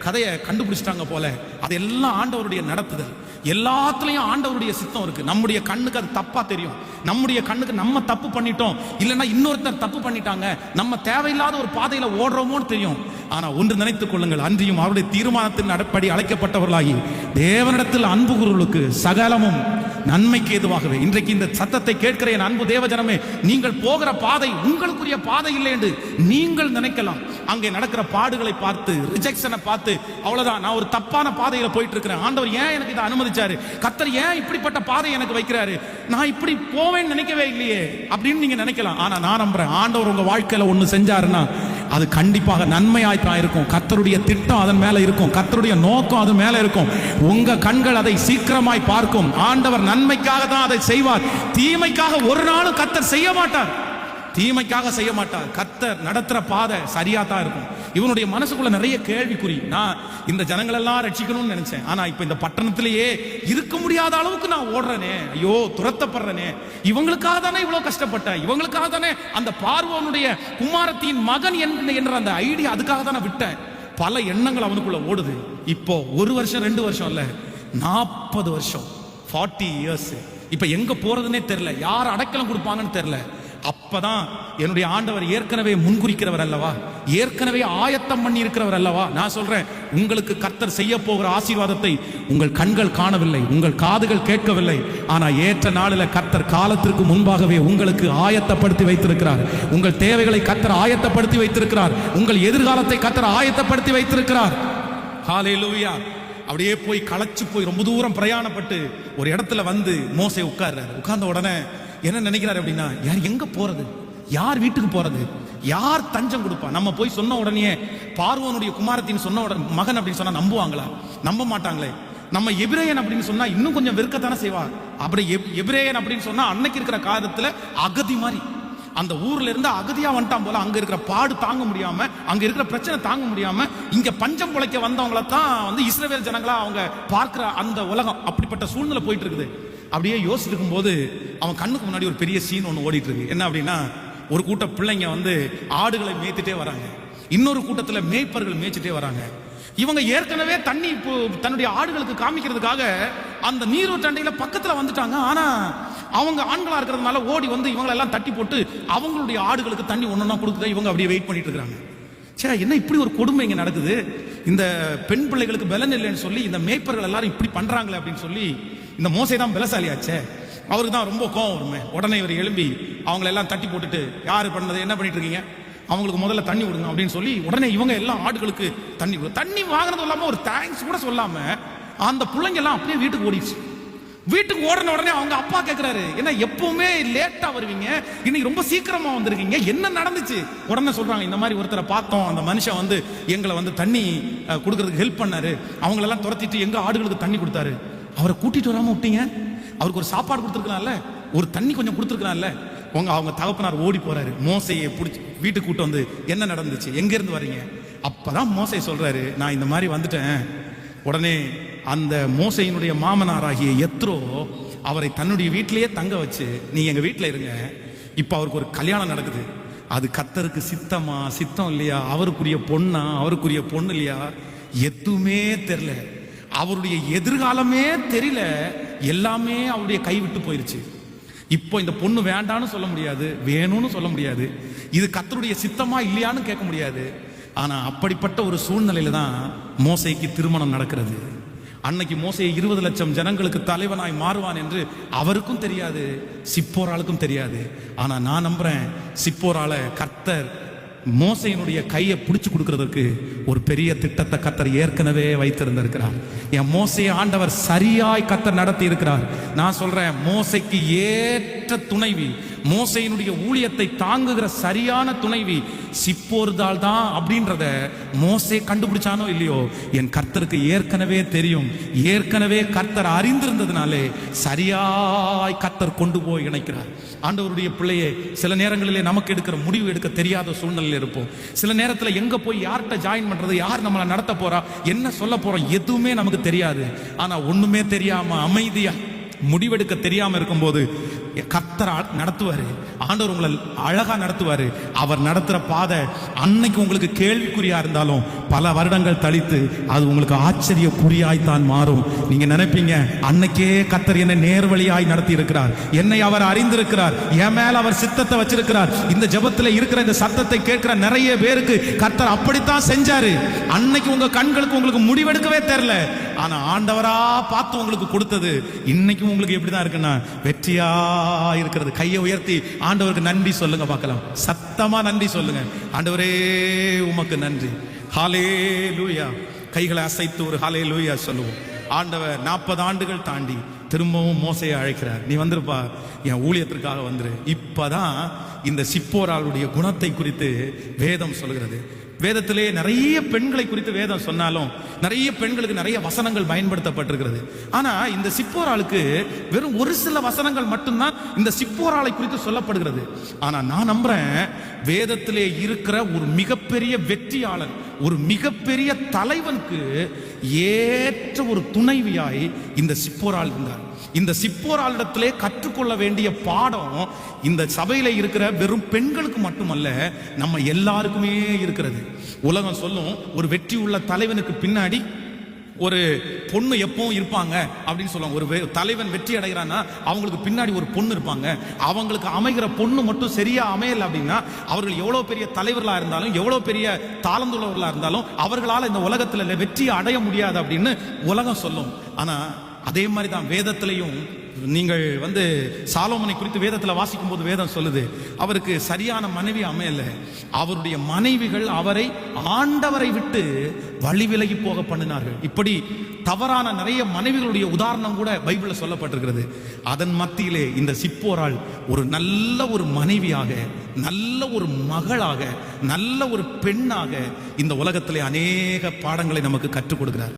கதையை கண்டுபிடிச்சிட்டாங்க போல. அதெல்லாம் ஆண்டவருடைய நடத்துதல். எல்லாத்துலயும் ஆண்டவருடைய சித்தம் இருக்கு. நம்முடைய கண்ணுக்கு அது தப்பா தெரியும். நம்முடைய கண்ணுக்கு நம்ம தப்பு பண்ணிட்டோம், இல்லைன்னா இன்னொருத்தர் தப்பு பண்ணிட்டாங்க, நம்ம தேவையில்லாத ஒரு பாதையில ஓடுறோமோன்னு தெரியும். ஆனா ஒன்று நினைத்துக் கொள்ளுங்கள், அன்றியும் அவருடைய தீர்மானத்தின் அடிப்படை அழைக்கப்பட்டவர்களாகி தேவனிடத்தில் அன்பு கூறுவர்களுக்கு சகலமும் நன்மைக்கு ஏதுவாகவே. இன்றைக்கு இந்த சத்தத்தை கேட்கிற என் அன்பு தேவஜனமே, நீங்கள் போகிற பாதை உங்களுக்குரிய பாதை இல்லை என்று நீங்கள் நினைக்கலாம். அங்கே நடக்கிற பாடுகளை பார்த்து, ரிஜெக்ஷனை பார்த்து, அவ்வளவுதான் நான் ஒரு தப்பான பாதையில போயிட்டு இருக்கிறேன், ஆண்டவர் ஏன் எனக்கு இதை அனுமதிச்சாரு, கர்த்தர் ஏன் இப்படிப்பட்ட பாதை எனக்கு வைக்கிறாரு, நான் இப்படி போவேன்னு நினைக்கவே இல்லையே அப்படின்னு நீங்க நினைக்கலாம். ஆனா நான் நம்புறேன், ஆண்டவர் உங்க வாழ்க்கையில ஒண்ணு செஞ்சாருன்னா அது கண்டிப்பாக நன்மையாய்த்தான் இருக்கும். கர்த்தருடைய திட்டம் அதன் மேல இருக்கும், கர்த்தருடைய நோக்கம் அது மேல இருக்கும். உங்க கண்கள் அதை சீக்கிரமாய் பார்க்கும். ஆண்டவர் நன்மைக்காக தான் அதை செய்வார், தீமைக்காக ஒரு நாளும் கர்த்தர் செய்ய மாட்டார். தீமைக்காக செய்ய மாட்டார். கர்த்தர் நடத்துற பாதை சரியா தான் இருக்கும். இவனுடைய மனசுக்குள்ள நிறைய கேள்விக்குறி. நான் இந்த ஜனங்கள் எல்லாம் ரட்சிக்கணும்னு நினைச்சேன், ஆனா இப்ப இந்த பட்டணத்திலேயே இருக்க முடியாத அளவுக்கு நான் ஓடுறேனே, ஐயோ துரத்தப்படுறேனே, இவங்களுக்காக தானே இவ்வளவு கஷ்டப்பட்டேன், இவங்களுக்காக தானே அந்த பார்வோனுடைய குமாரத்தின் மகன் என்ற அந்த ஐடியா, அதுக்காக தானே விட்டேன். பல எண்ணங்கள் அவனுக்குள்ள ஓடுது. இப்போ 1 வருஷம் 2 வருஷம் இல்ல, 40 வருஷம், 40 இயர்ஸ். இப்ப எங்க போறதுன்னே தெரியல, யார் அடைக்கலம் கொடுப்பாங்கன்னு தெரியல. அப்பதான் என்னுடைய ஆண்டவர் ஏற்கனவே முன்குறிக்கிறவர் அல்லவா, ஏற்கனவே ஆயத்தம் பண்ணி இருக்கிறவர் அல்லவா. நான் சொல்றேன், உங்களுக்கு கர்த்தர் செய்ய போகிற ஆசீர்வாதத்தை உங்கள் கண்கள் காணவில்லை, உங்கள் காதுகள் கேட்கவில்லை, ஆனா ஏற்ற நாளில் கர்த்தர் காலத்திற்கு முன்பாகவே உங்களுக்கு ஆயத்தப்படுத்தி வைத்திருக்கிறார். உங்கள் தேவைகளை கர்த்தர் ஆயத்தப்படுத்தி வைத்திருக்கிறார். உங்கள் எதிர்காலத்தை கர்த்தர் ஆயத்தப்படுத்தி வைத்திருக்கிறார். ஹல்லேலூயா. அப்படியே போய் களைச்சு போய் ரொம்ப தூரம் பிரயாணப்பட்டு ஒரு இடத்துல வந்து மோசே உட்கார்றாரு. உட்கார்ந்த உடனே என்ன நினைக்கிறாரு அப்படின்னா, யார் எங்க போறது, யார் வீட்டுக்கு போறது, யார் தஞ்சம் கொடுப்பா. நம்ம போய் சொன்ன உடனே பார்வோனுடைய குமாரத்தின் சொன்ன உடனே மகன் அப்படின்னு சொன்னா நம்புவாங்களா? நம்ப மாட்டாங்களே. நம்ம எபிரேயன் அப்படின்னு சொன்னா இன்னும் கொஞ்சம் வெறுக்கத்தானே செய்வார். அப்படி எபிரேயன் அப்படின்னு சொன்னா அன்னைக்கு இருக்கிற காலத்துல அகதி மாதிரி, அந்த ஊர்ல இருந்து அகதியா வந்துட்டான் போல. அங்க இருக்கிற பாடு தாங்க முடியாம, அங்க இருக்கிற பிரச்சனை தாங்க முடியாம இங்க பஞ்சம் பிழைக்க வந்தவங்கள தான் வந்து இஸ்ரவேல் ஜனங்களா அவங்க பார்க்கிற அந்த உலகம். அப்படிப்பட்ட சூழ்நிலை போயிட்டு இருக்குது. அப்படியே யோசிச்சிருக்கும் போது அவன் கண்ணுக்கு முன்னாடி ஒரு பெரிய சீன் ஒன்று ஓடிட்டு இருக்கு. என்ன அப்படின்னா, ஒரு கூட்ட பிள்ளைங்க வந்து ஆடுகளை மேய்த்துட்டே வராங்க, இன்னொரு கூட்டத்தில் மேய்ப்பர்கள் மேய்ச்சிட்டே வராங்க. இவங்க ஏற்கனவே தண்ணி தன்னுடைய ஆடுகளுக்கு காமிக்கிறதுக்காக அந்த நீரூற்றண்டையில பக்கத்துல வந்துட்டாங்க. ஆனா அவங்க ஆண்களா இருக்கிறதுனால ஓடி வந்து இவங்களெல்லாம் தட்டி போட்டு அவங்களுடைய ஆடுகளுக்கு தண்ணி ஒன்னொன்னா கொடுக்குது. இவங்க அப்படியே வெயிட் பண்ணிட்டு இருக்காங்க. சே, என்ன இப்படி ஒரு கொடுமை இங்க நடக்குது, இந்த பெண் பிள்ளைகளுக்கு பலன் இல்லைன்னு சொல்லி இந்த மேய்ப்பர்கள் எல்லாரும் இப்படி பண்றாங்களே அப்படின்னு சொல்லி, இந்த மோசே தான் பலசாலியாச்சே, அவருக்கு தான் ரொம்ப கோவம் வருமே. உடனே இவர் எழும்பி அவங்களெல்லாம் தட்டி போட்டுட்டு, யாரு பண்ணது, என்ன பண்ணிட்டு இருக்கீங்க, அவங்களுக்கு முதல்ல தண்ணி விடுங்க அப்படின்னு சொல்லி உடனே இவங்க எல்லாம் ஆடுகளுக்கு தண்ணி வாங்கினது இல்லாம ஒரு தேங்க்ஸ் கூட சொல்லாம அந்த பிள்ளைங்க எல்லாம் அப்படியே வீட்டுக்கு ஓடிச்சு. வீட்டுக்கு ஓடின உடனே அவங்க அப்பா கேட்கிறாரு, என்ன எப்பவுமே லேட்டா வருவீங்க, இன்னைக்கு ரொம்ப சீக்கிரமா வந்திருக்கீங்க, என்ன நடந்துச்சு? உடனே சொல்றாங்க, இந்த மாதிரி ஒருத்தரை பார்த்தோம், அந்த மனுஷன் வந்து எங்களை வந்து தண்ணி கொடுக்கறதுக்கு ஹெல்ப் பண்ணாரு, அவங்களெல்லாம் துரத்திட்டு எங்க ஆடுகளுக்கு தண்ணி கொடுத்தாரு. அவரை கூட்டிட்டு வராம விட்டீங்க, அவருக்கு ஒரு சாப்பாடு கொடுத்துருக்கலாம்ல, ஒரு தண்ணி கொஞ்சம் கொடுத்துருக்கலாம்ல. அவங்க தகப்பனார் ஓடி போறாரு, மோசையை பிடிச்சி வீட்டுக்கு கூட்டு வந்து என்ன நடந்துச்சு, எங்க இருந்து வரீங்க? அப்பதான் மோசை சொல்றாரு, நான் இந்த மாதிரி வந்துட்டேன். உடனே அந்த மோசையினுடைய மாமனாராகிய எத்ரோ அவரை தன்னுடைய வீட்டிலேயே தங்க வச்சு, நீ எங்க வீட்டில் இருங்க, இப்ப அவருக்கு ஒரு கல்யாணம் நடக்குது. அது கர்த்தருக்கு சித்தமா சித்தம் இல்லையா, அவருக்குரிய பொண்ணா அவருக்குரிய பொண்ணு இல்லையா, எதுவுமே தெரியல, அவருடைய எதிர்காலமே தெரியல, எல்லாமே அவருடைய கை விட்டு போயிருச்சு. இப்போ இந்த பொண்ணு வேண்டான்னு சொல்ல முடியாது, வேணும்னு சொல்ல முடியாது, இது கர்த்தருடைய சித்தமா இல்லையான்னு கேட்க முடியாது. ஆனா அப்படிப்பட்ட ஒரு சூழ்நிலையில தான் மோசைக்கு திருமணம் நடக்கிறது. அன்னைக்கு மோசே 20 லட்சம் ஜனங்களுக்கு தலைவனாய் மாறுவான் என்று அவருக்கும் தெரியாது, சிப்போராளுக்கும் தெரியாது. ஆனா நான் நம்புறேன், சிப்போரால கர்த்தர் மோசையினுடைய கையை பிடிச்சு கொடுக்கிறதுக்கு ஒரு பெரிய திட்டத்தை கர்த்தர் ஏற்கனவே வைத்திருந்திருக்கிறார். என் மோசையை ஆண்டவர் சரியாய் கர்த்தர் நடத்தி இருக்கிறார். நான் சொல்றேன், மோசைக்கு ஏற்ற துணைவி, மோசையினுடைய ஊழியத்தை தாங்குகிற சரியான துணைவி சிப்போர்தால் தான் அப்படின்றத மோசே கண்டுபிடிச்சானோ இல்லையோ, என் கர்த்தருக்கு ஏற்கனவே தெரியும். ஏற்கனவே கர்த்தர் அறிந்திருந்ததுனாலே சரியாய் கர்த்தர் கொண்டு போய் இணைக்கிறார். ஆண்டவருடைய பிள்ளையே, சில நேரங்களிலே நமக்கு எடுக்கிற முடிவு எடுக்க தெரியாத சூழ்நிலையில் இருப்போம். சில நேரத்தில் எங்க போய் யார்கிட்ட ஜாயின் பண்றது, யார் நம்மளை நடத்த போறா, என்ன சொல்ல போறோம், எதுவுமே நமக்கு தெரியாது. ஆனா ஒண்ணுமே தெரியாம அமைதியா முடிவெடுக்க தெரியாம இருக்கும்போது கர்த்தர் நடத்துவாரு. ஆண்டவர் உங்களை அழகா நடத்துவாரு. அவர் நடத்துற பாதை அன்னைக்கு உங்களுக்கு கேள்விக்குறியா இருந்தாலும் பல வருடங்கள் கழித்து அது உங்களுக்கு ஆச்சரிய குறியாய்த்தான் மாறும். நீங்க நினைப்பீங்க, அன்னைக்கே கர்த்தர் என்னை நேர்வழியாய் நடத்தி இருக்கிறார், என்னை அவர் அறிந்திருக்கிறார், என் மேல அவர் சித்தத்தை வச்சிருக்கிறார். இந்த ஜெபத்தில் இருக்கிற இந்த சத்தத்தை கேட்கிற நிறைய பேருக்கு கர்த்தர் அப்படித்தான் செஞ்சாரு. அன்னைக்கு உங்க கண்களுக்கு உங்களுக்கு முடிவெடுக்கவே தெரியல, ஆனா ஆண்டவரா பார்த்து உங்களுக்கு கொடுத்தது இன்னைக்கும் உங்களுக்கு எப்படிதான் இருக்குன்னா வெற்றியா இருக்கிறது. கையை உயர்த்தி ஆண்டவருக்கு நன்றி சொல்லுங்க பார்க்கலாம். சத்தமா நன்றி சொல்லுங்க. ஆண்டவரே உமக்கு நன்றி. ஹல்லேலூயா. கைகளை அசைத்து ஒரு ஹல்லேலூயா சொல்லுவோம். ஆண்டவர் 40 ஆண்டுகள் தாண்டி திரும்பவும் மோசையை அழைக்கிறார். நீ வந்துருப்பா, என் ஊழியத்திற்காக வந்துரு. இப்பதான் இந்த சிப்போராளுடைய குணத்தை குறித்து வேதம் சொல்கிறது. வேதத்திலே நிறைய பெண்களை குறித்து வேதம் சொன்னாலும் நிறைய பெண்களுக்கு நிறைய வசனங்கள் பயன்படுத்தப்பட்டிருக்கிறது. ஆனா இந்த சிப்போராளுக்கு வெறும் ஒரு சில வசனங்கள் மட்டும்தான் இந்த சிப்போராளை குறித்து சொல்லப்படுகிறது. ஆனா நான் நம்புறேன், வேதத்திலே இருக்கிற ஒரு மிகப்பெரிய வெற்றியாளன், ஒரு மிகப்பெரிய தலைவனுக்கு ஏற்ற ஒரு துணைவியாய் இந்த சிப்போராள் இருந்தார். இந்த சிப்போராளிடத்திலே கற்றுக்கொள்ள வேண்டிய பாடம் இந்த சபையில இருக்கிற வெறும் பெண்களுக்கு மட்டுமல்ல, நம்ம எல்லாருக்குமே இருக்கிறது. உலகம் சொல்லும், ஒரு வெற்றி உள்ள தலைவனுக்கு பின்னாடி ஒரு பொண்ணு எப்பவும் இருப்பாங்க அப்படின்னு சொல்லுவாங்க. ஒரு தலைவன் வெற்றி அடைகிறான்னா அவங்களுக்கு பின்னாடி ஒரு பொண்ணு இருப்பாங்க. அவங்களுக்கு அமைகிற பொண்ணு மட்டும் சரியா அமையல அப்படின்னா அவர்கள் எவ்வளவு பெரிய தலைவர்களா இருந்தாலும் எவ்வளவு பெரிய தாளந்துள்ளவர்களா இருந்தாலும் அவர்களால் இந்த உலகத்துல வெற்றியை அடைய முடியாது அப்படின்னு உலகம் சொல்லும். ஆனா அதே மாதிரி தான் வேதத்திலையும் நீங்கள் சாலோமனை குறித்து வேதத்தில் வாசிக்கும் போது வேதம் சொல்லுது, அவருக்கு சரியான மனைவி அமையல, அவருடைய மனைவிகள் அவரை ஆண்டவரை விட்டு வழி விலகி போக பண்ணினார்கள். இப்படி தவறான நிறைய மனைவிகளுடைய உதாரணம் கூட பைபிள்ல சொல்லப்பட்டிருக்கிறது. அதன் மத்தியிலே இந்த சிப்போராள் ஒரு நல்ல ஒரு மனைவியாக, நல்ல ஒரு மகளாக, நல்ல ஒரு பெண்ணாக இந்த உலகத்திலே அநேக பாடங்களை நமக்கு கற்றுக் கொடுக்கிறார்.